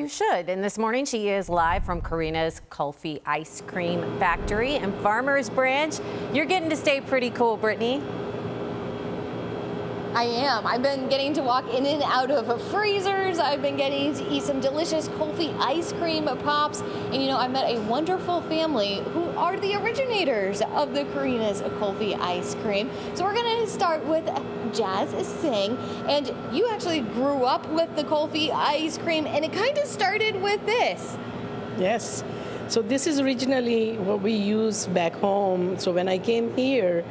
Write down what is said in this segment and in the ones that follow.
You should. And this morning she is live from Kaurina's Kulfi ice cream factory and Farmers Branch. You're getting to stay pretty cool, Brittany. I am. I've been getting to walk in and out of freezers. I've been getting to eat some delicious Kulfi ice cream pops. And you know, I met a wonderful family who are the originators of the Kaurina's Kulfi ice cream. So we're going to start with Jazz Singh. And you actually grew up with the Kulfi ice cream, and it kind of started with this. Yes. So this is originally what we use back home. So when I came here,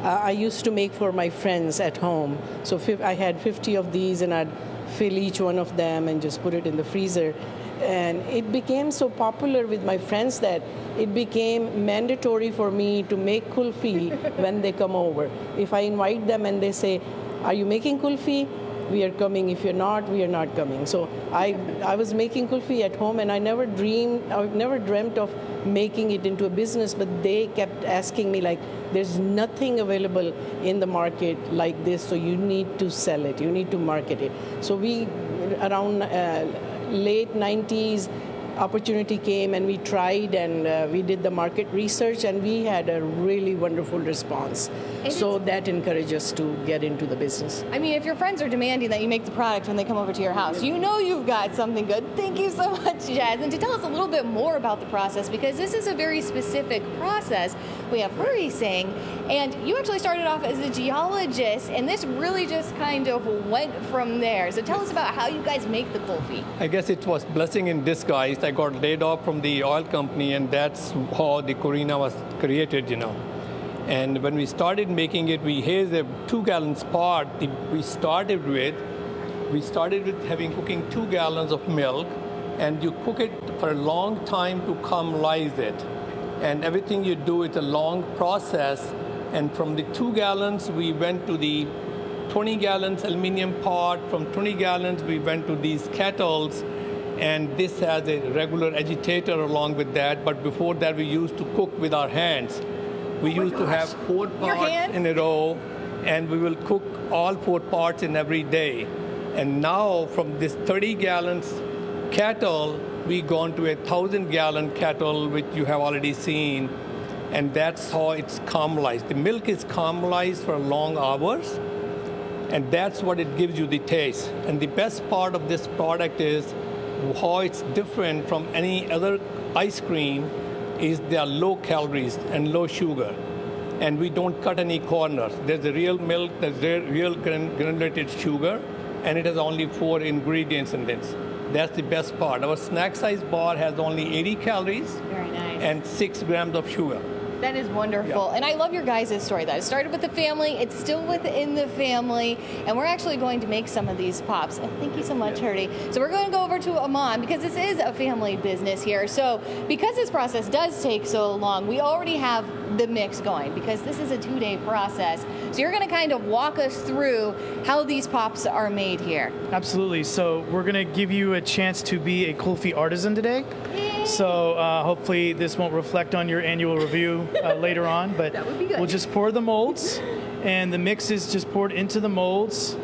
I used to make for my friends at home. So I had 50 of these, and I'd fill each one of them and just put it in the freezer. And it became so popular with my friends that it became mandatory for me to make kulfi when they come over. If I invite them and they say, "Are you making kulfi?" "We are coming. If you're not, we are not coming." So I was making kulfi at home, and I never dreamt of making it into a business, but they kept asking me, like, there's nothing available in the market like this, so you need to sell it, you need to market it. So we, around late 90s, opportunity came and we tried, and we did the market research, and we had a really wonderful response. So that encouraged us to get into the business. I mean, if your friends are demanding that you make the product when they come over to your house, you know you've got something good. Thank you so much, Jazz. And to tell us a little bit more about the process, because this is a very specific process, we have Hurry Singh, and you actually started off as a geologist, and this really just kind of went from there. So tell us about how you guys make the kulfi. I guess it was blessing in disguise. I got laid off from the oil company, and that's how the Kaurina was created, you know. And when we started making it, here's a 2-gallon pot. We started with cooking 2 gallons of milk, and you cook it for a long time to caramelize it. And everything you do, it's a long process. And from the 2 gallons, we went to the 20 gallons aluminum pot. From 20 gallons, we went to these kettles. And this has a regular agitator along with that. But before that, we used to cook with our hands. We used to have 4 pots in a row, and we will cook all 4 pots in every day. And now, from this 30 gallons kettle, we gone to a 1,000-gallon kettle, which you have already seen. And that's how it's caramelized. The milk is caramelized for long hours, and that's what it gives you the taste. And the best part of this product is how it's different from any other ice cream is they are low calories and low sugar. And we don't cut any corners. There's the real milk, there's the real granulated sugar, and it has only 4 ingredients in this. That's the best part. Our snack size bar has only 80 calories. Very nice. And 6 grams of sugar. That is wonderful. Yeah. And I love your guys' story. That it started with the family, it's still within the family, and we're actually going to make some of these pops. And thank you so much, Hurdy. So we're going to go over to Aman, because this is a family business here. So because this process does take so long, we already have the mix going, because this is a 2-day process. So you're going to kind of walk us through how these pops are made here. Absolutely. So we're going to give you a chance to be a Kulfi artisan today. So hopefully this won't reflect on your annual review later on, but that would be good. We'll just pour the molds, and the mix is just poured into the molds,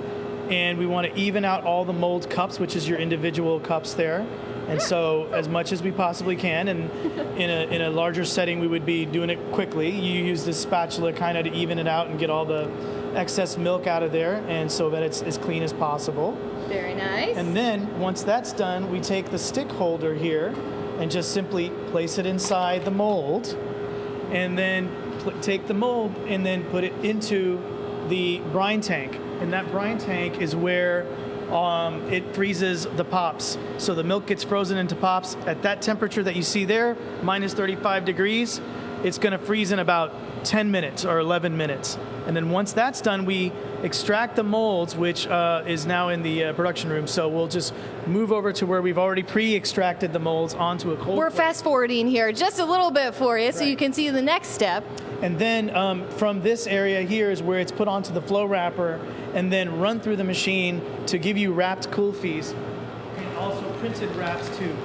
and we want to even out all the mold cups, which is your individual cups there. And so as much as we possibly can, and in a larger setting we would be doing it quickly. You use this spatula kind of to even it out and get all the excess milk out of there, and so that it's as clean as possible. Very nice. And then once that's done, we take the stick holder here and just simply place it inside the mold, and then take the mold and then put it into the brine tank. And that brine tank is where it freezes the pops. So the milk gets frozen into pops at that temperature that you see there, minus 35 degrees. It's going to freeze in about 10 minutes or 11 minutes. And then once that's done, we extract the molds, which is now in the production room. So we'll just move over to where we've already pre-extracted the molds onto a cold We're plate. fast forwarding here just a little bit for you, so you can see the next step. And then from this area here is where it's put onto the flow wrapper and then run through the machine to give you wrapped kulfis, and also printed wraps too.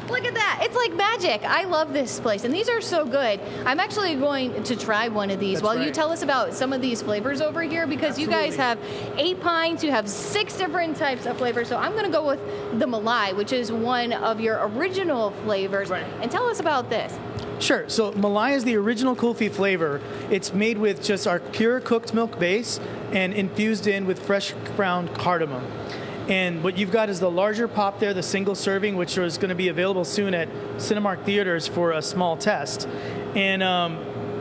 Look at that. It's like magic. I love this place. And these are so good. I'm actually going to try one of these That's while you right. tell us about some of these flavors over here, because you guys have 8 pints, you have 6 different types of flavors. So I'm going to go with the Malai, which is one of your original flavors. Right. And tell us about this. Sure. So Malai is the original Kulfi flavor. It's made with just our pure cooked milk base and infused in with fresh ground cardamom. And what you've got is the larger pop there, the single serving, which is going to be available soon at Cinemark theaters for a small test. And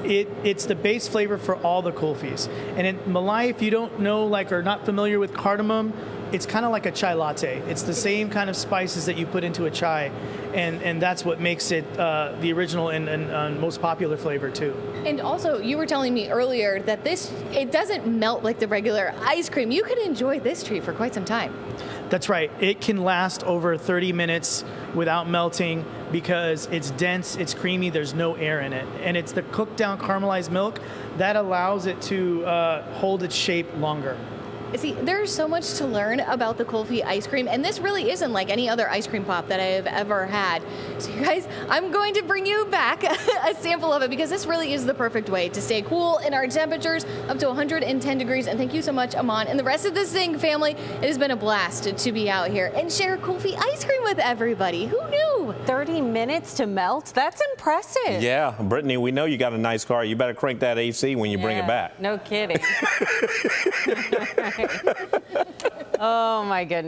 it's the base flavor for all the Kulfis. And in Malai, if you don't know, like, or not familiar with cardamom, it's kind of like a chai latte. It's the same kind of spices that you put into a chai, and that's what makes it the original and most popular flavor too. And also, you were telling me earlier that it doesn't melt like the regular ice cream. You could enjoy this treat for quite some time. That's right. It can last over 30 minutes without melting because it's dense, it's creamy, there's no air in it. And it's the cooked down caramelized milk that allows it to hold its shape longer. See, there's so much to learn about the Kulfi ice cream, and this really isn't like any other ice cream pop that I have ever had. So you guys, I'm going to bring you back a sample of it because this really is the perfect way to stay cool in our temperatures up to 110 degrees. And thank you so much, Aman, and the rest of the Sing family. It has been a blast to be out here and share Kulfi ice cream with everybody. Who knew? 30 minutes to melt? That's impressive. Yeah, Brittany, we know you got a nice car. You better crank that AC when you bring it back. No kidding. Oh, my goodness.